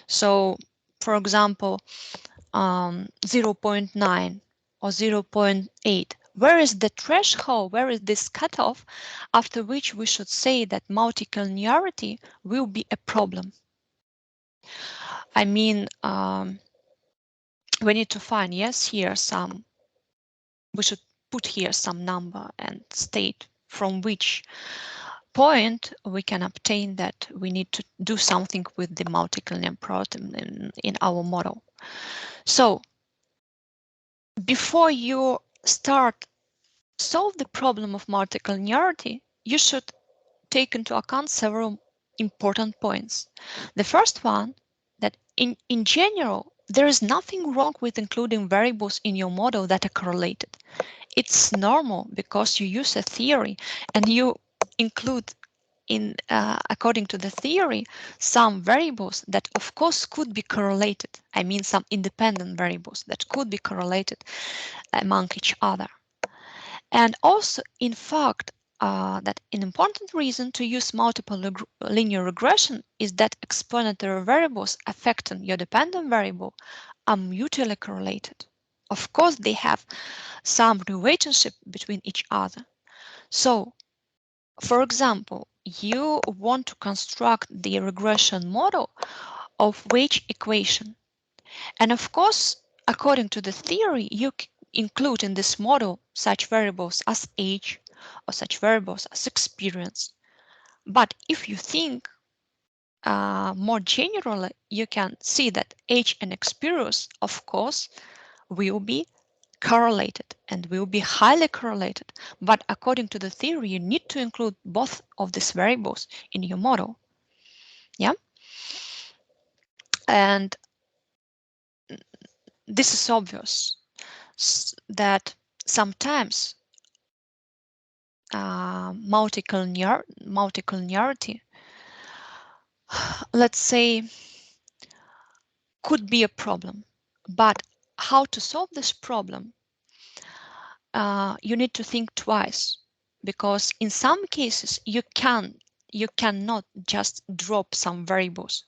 So, for example, 0.9 or 0.8, where is the threshold, where is this cutoff after which we should say that multilinearity will be a problem? I mean, we need to find, yes, here we should put here some number and state from which point we can obtain that we need to do something with the multilinear protein in our model. So before you start solve the problem of multilinearity, you should take into account several important points. The first one, that in general, there is nothing wrong with including variables in your model that are correlated. It's normal because you use a theory and you include according to the theory, some variables that of course could be correlated. I mean, some independent variables that could be correlated among each other. And also, in fact, that an important reason to use multiple linear regression is that explanatory variables affecting your dependent variable are mutually correlated. Of course, they have some relationship between each other. So, for example, you want to construct the regression model of wage equation. And of course, according to the theory, you include in this model such variables as age or such variables as experience. But if you think more generally, you can see that age and experience, of course, will be correlated and will be highly correlated. But according to the theory, you need to include both of these variables in your model. Yeah. And this is obvious that sometimes multicollinearity, let's say, could be a problem. But how to solve this problem? You need to think twice, because in some cases you cannot just drop some variables,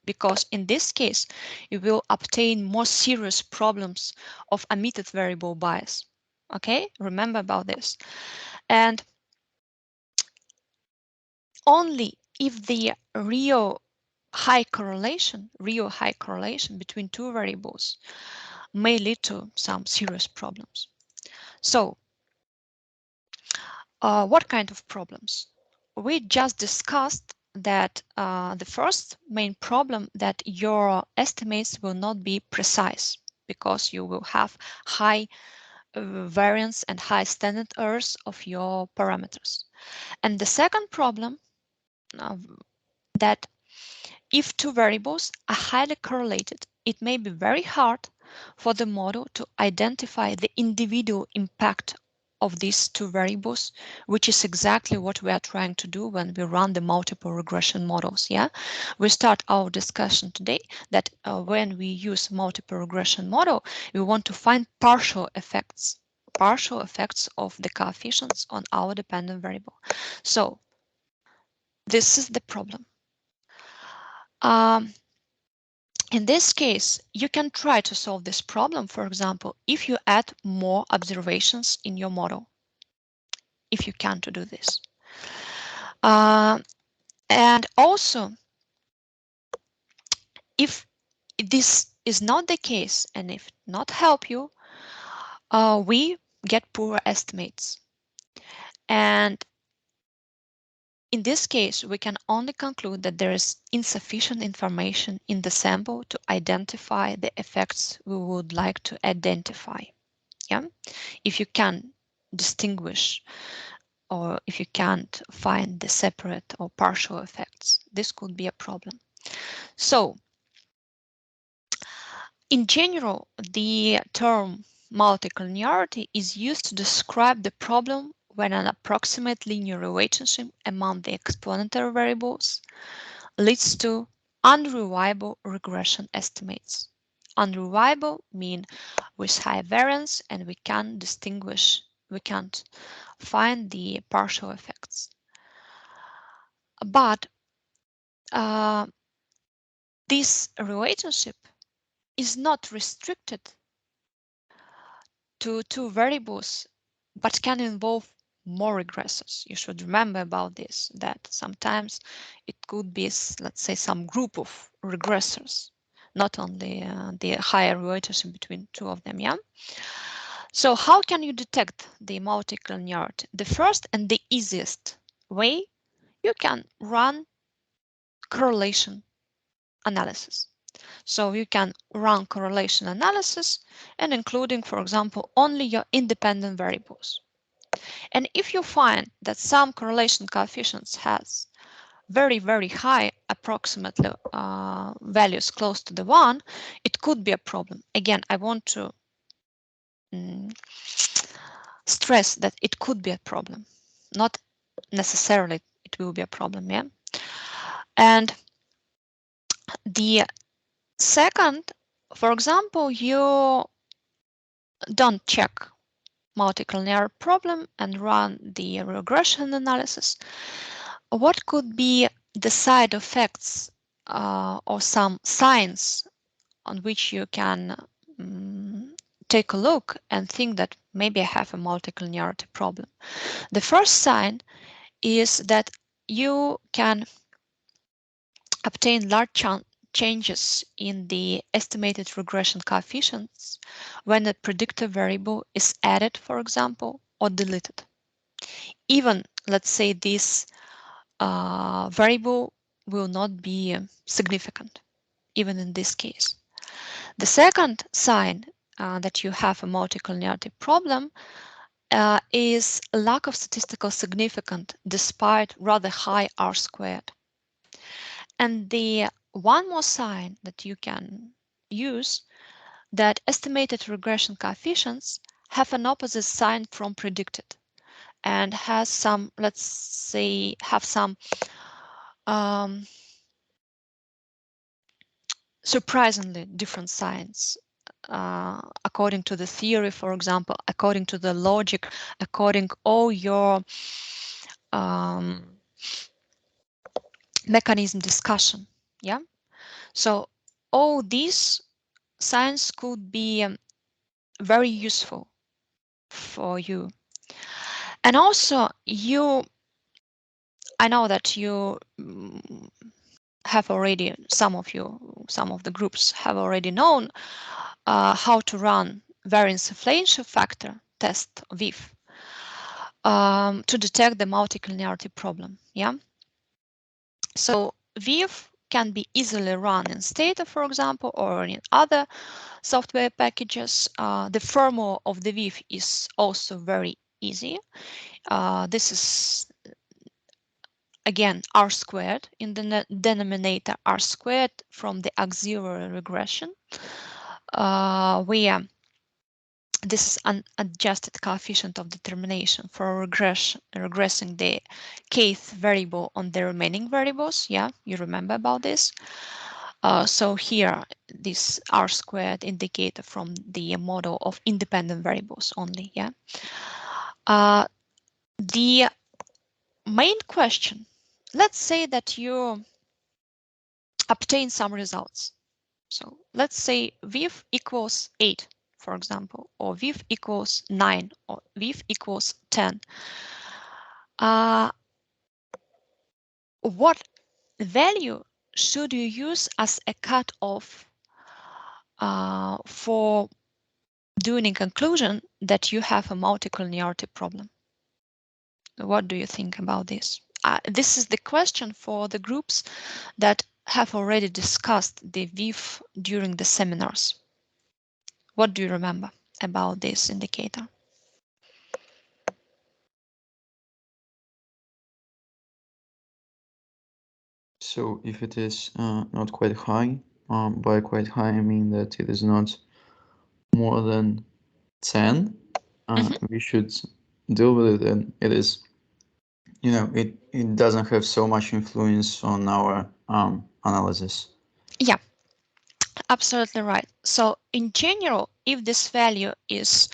because in this case you will obtain more serious problems of omitted variable bias. Okay, remember about this. And only if the real high correlation between two variables may lead to some serious problems. So what kind of problems? We just discussed that the first main problem, that your estimates will not be precise because you will have high variance and high standard errors of your parameters. And the second problem, that if two variables are highly correlated, it may be very hard for the model to identify the individual impact of these two variables, which is exactly what we are trying to do when we run the multiple regression models. Yeah, we start our discussion today that when we use multiple regression model, we want to find partial effects of the coefficients on our dependent variable. So this is the problem. In this case, you can try to solve this problem, for example, if you add more observations in your model, if you can to do this. And also, if this is not the case and if not help you, we get poor estimates. And in this case, we can only conclude that there is insufficient information in the sample to identify the effects we would like to identify. Yeah, if you can distinguish or if you can't find the separate or partial effects, this could be a problem. So in general, the term multicollinearity is used to describe the problem when an approximate linear relationship among the exponential variables leads to unreliable regression estimates. Unreliable mean with high variance and we can't find the partial effects. But this relationship is not restricted to two variables, but can involve more regressors. You should remember about this, that sometimes it could be, let's say, some group of regressors, not only the higher relationship between two of them, yeah? So how can you detect the multicollinearity? The first and the easiest way, you can run correlation analysis. So you can run correlation analysis and including, for example, only your independent variables. And if you find that some correlation coefficients has very, very high, approximately values close to the 1, it could be a problem. Again, I want to stress that it could be a problem, not necessarily it will be a problem, yeah? And the second, for example, you don't check multicollinear problem and run the regression analysis. What could be the side effects or some signs on which you can take a look and think that maybe I have a multicollinearity problem? The first sign is that you can obtain large changes in the estimated regression coefficients when a predictor variable is added, for example, or deleted. Even, let's say, this variable will not be significant, even in this case. The second sign that you have a multicollinearity problem is lack of statistical significance despite rather high R squared. And the one more sign that you can use, that estimated regression coefficients have an opposite sign from predicted and has some, let's say, have some surprisingly different signs according to the theory, for example, according to the logic, according all your mechanism discussion. Yeah. So all these signs could be very useful for you. And also I know that you have already, some of the groups have already known how to run variance inflation factor test, VIF, to detect the multicollinearity problem. Yeah. So VIF can be easily run in Stata, for example, or in other software packages. The formula of the VIF is also very easy. This is again R squared in the denominator, R squared from the auxiliary regression, where this is an adjusted coefficient of determination for regressing the kth variable on the remaining variables. Yeah, you remember about this. So here, this R squared indicator from the model of independent variables only. Yeah. The main question, let's say that you obtain some results. So let's say VIF equals 8, for example, or VIF equals 9, or VIF equals 10. What value should you use as a cutoff for doing a conclusion that you have a multicollinearity problem? What do you think about this? This is the question for the groups that have already discussed the VIF during the seminars. What do you remember about this indicator? So if it is not quite high, by quite high I mean that it is not more than 10, we should deal with it, and it is, you know, it doesn't have so much influence on our analysis. Yeah, absolutely right. So in general, if this value is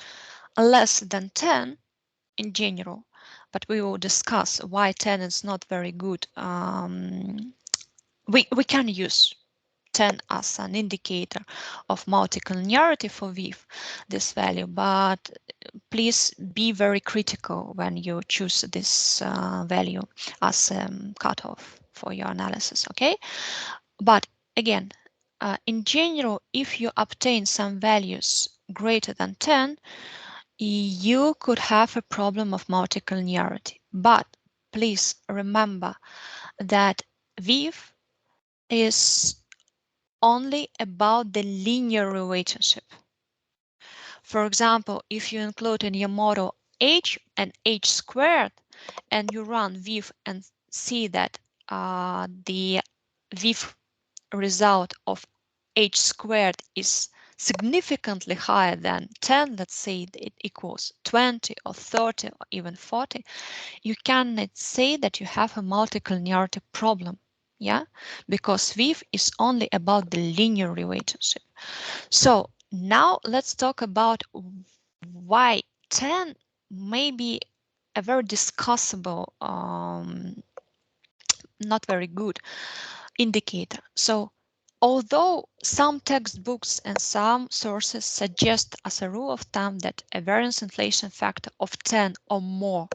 less than 10, in general, but we will discuss why 10 is not very good. We can use 10 as an indicator of multicollinearity for VIF, this value, but please be very critical when you choose this value as cutoff for your analysis, okay? But again, in general, if you obtain some values greater than 10, you could have a problem of multicollinearity. But please remember that VIF is only about the linear relationship. For example, if you include in your model h and h squared, and you run VIF and see that the VIF result of h squared is significantly higher than 10, let's say it equals 20 or 30 or even 40, you cannot say that you have a multicollinearity problem. Yeah, because VIF is only about the linear relationship. So now let's talk about why 10 may be a very discussable, not very good indicator. So although some textbooks and some sources suggest as a rule of thumb that a variance inflation factor of 10 or more,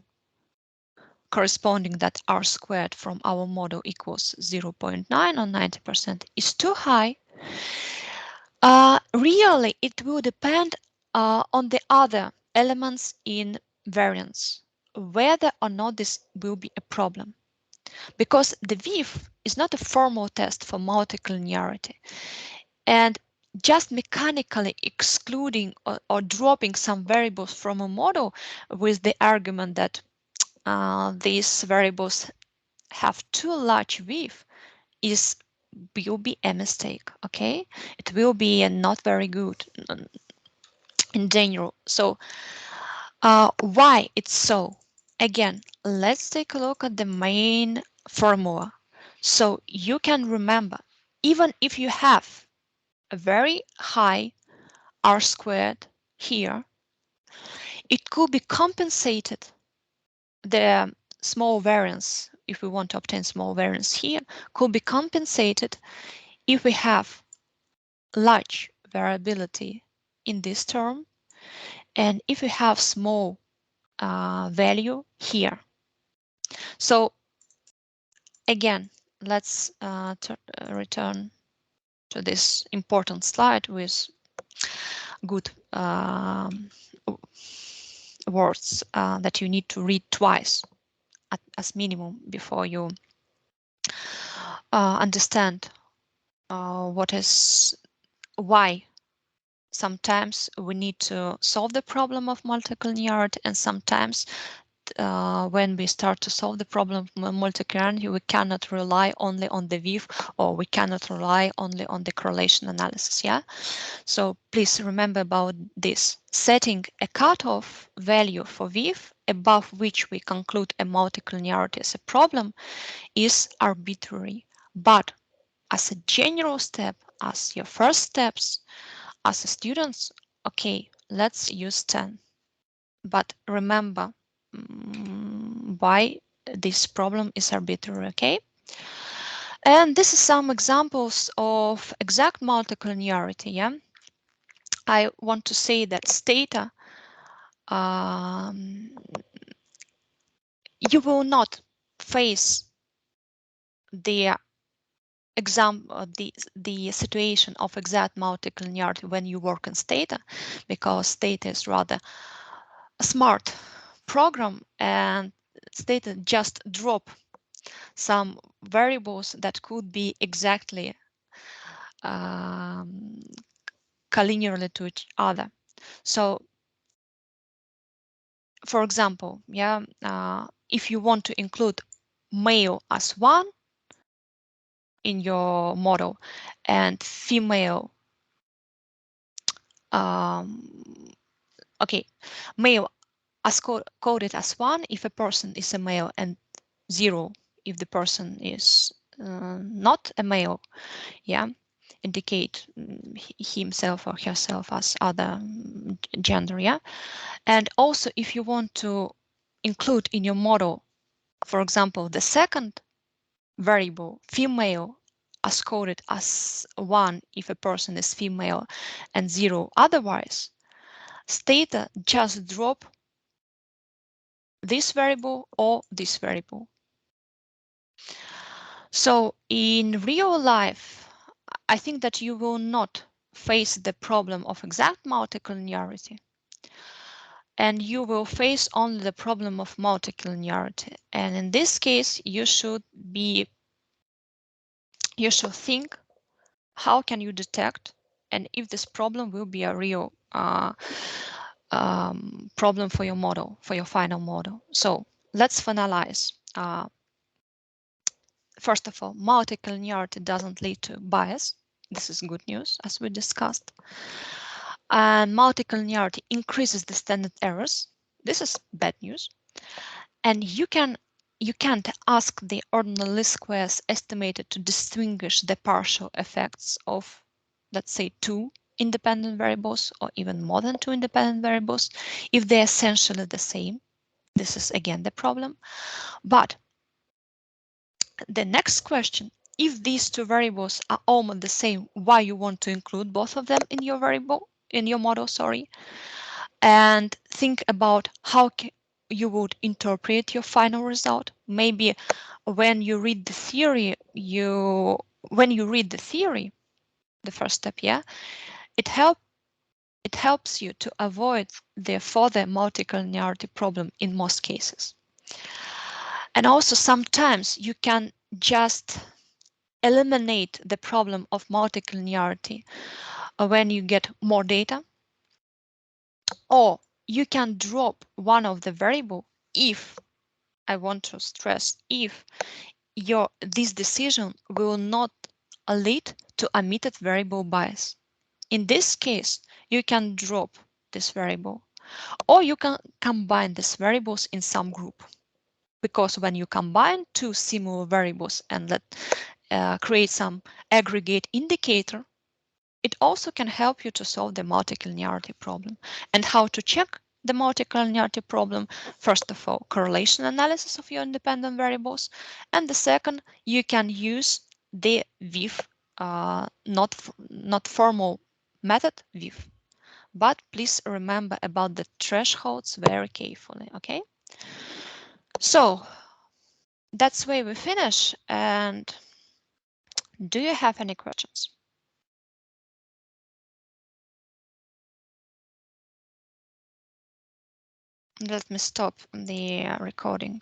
corresponding that R squared from our model equals 0.9 or 90%, is too high, really it will depend on the other elements in variance, whether or not this will be a problem. Because the VIF is not a formal test for multicollinearity. And just mechanically excluding or dropping some variables from a model with the argument that these variables have too large VIF will be a mistake, okay? It will be not very good in general. So why it's so? Again, let's take a look at the main formula. So you can remember, even if you have a very high R squared here, it could be compensated. The small variance, if we want to obtain small variance here, could be compensated if we have large variability in this term and if we have small value here. So again, let's return to this important slide with good words that you need to read twice as minimum before you understand why sometimes we need to solve the problem of multicollinearity and sometimes when we start to solve the problem of multi-covariance, we cannot rely only on the VIF, or we cannot rely only on the correlation analysis. Yeah. So please remember about this. Setting a cutoff value for VIF above which we conclude a multicollinearity as a problem is arbitrary. But as a general step, as your first steps, as a students, okay, let's use 10. But remember why this problem is arbitrary, okay? And this is some examples of exact multicollinearity, yeah? I want to say that theta, you will not face the the situation of exact multicollinearity when you work in theta, because theta is rather a smart program, and theta just drop some variables that could be exactly collinearly to each other. So for example, yeah, if you want to include male as 1 in your model and female, okay, male as coded as 1 if a person is a male, and 0 if the person is not a male, yeah, indicate himself or herself as other gender, yeah. And also if you want to include in your model, for example, the second variable female as coded as 1 if a person is female and 0 otherwise, theta just drop this variable or this variable. So in real life, I think that you will not face the problem of exact multicollinearity, and you will face only the problem of multicollinearity. And in this case, you should think how can you detect and if this problem will be a real problem for your model, for your final model. So let's finalize. First of all, multicollinearity doesn't lead to bias. This is good news, as we discussed. And multicollinearity increases the standard errors. This is bad news. And you can't ask the ordinal least squares estimated to distinguish the partial effects of, let's say, 2 independent variables or even more than 2 independent variables if they're essentially the same. This is again the problem. But the next question, if these 2 variables are almost the same, why you want to include both of them in your model, sorry, and think about how you would interpret your final result. Maybe when you read the theory, the first step, yeah, it helps you to avoid the further multicollinearity problem in most cases. And also sometimes you can just eliminate the problem of multicollinearity when you get more data, or you can drop one of the variable if, I want to stress, if this decision will not lead to omitted variable bias. In this case, you can drop this variable, or you can combine these variables in some group. Because when you combine 2 similar variables and create some aggregate indicator, it also can help you to solve the multicollinearity problem. And how to check the multicollinearity problem? First of all, correlation analysis of your independent variables. And the second, you can use the VIF, not formal method VIF. But please remember about the thresholds very carefully, okay? So that's where we finish. And do you have any questions? Let me stop the recording.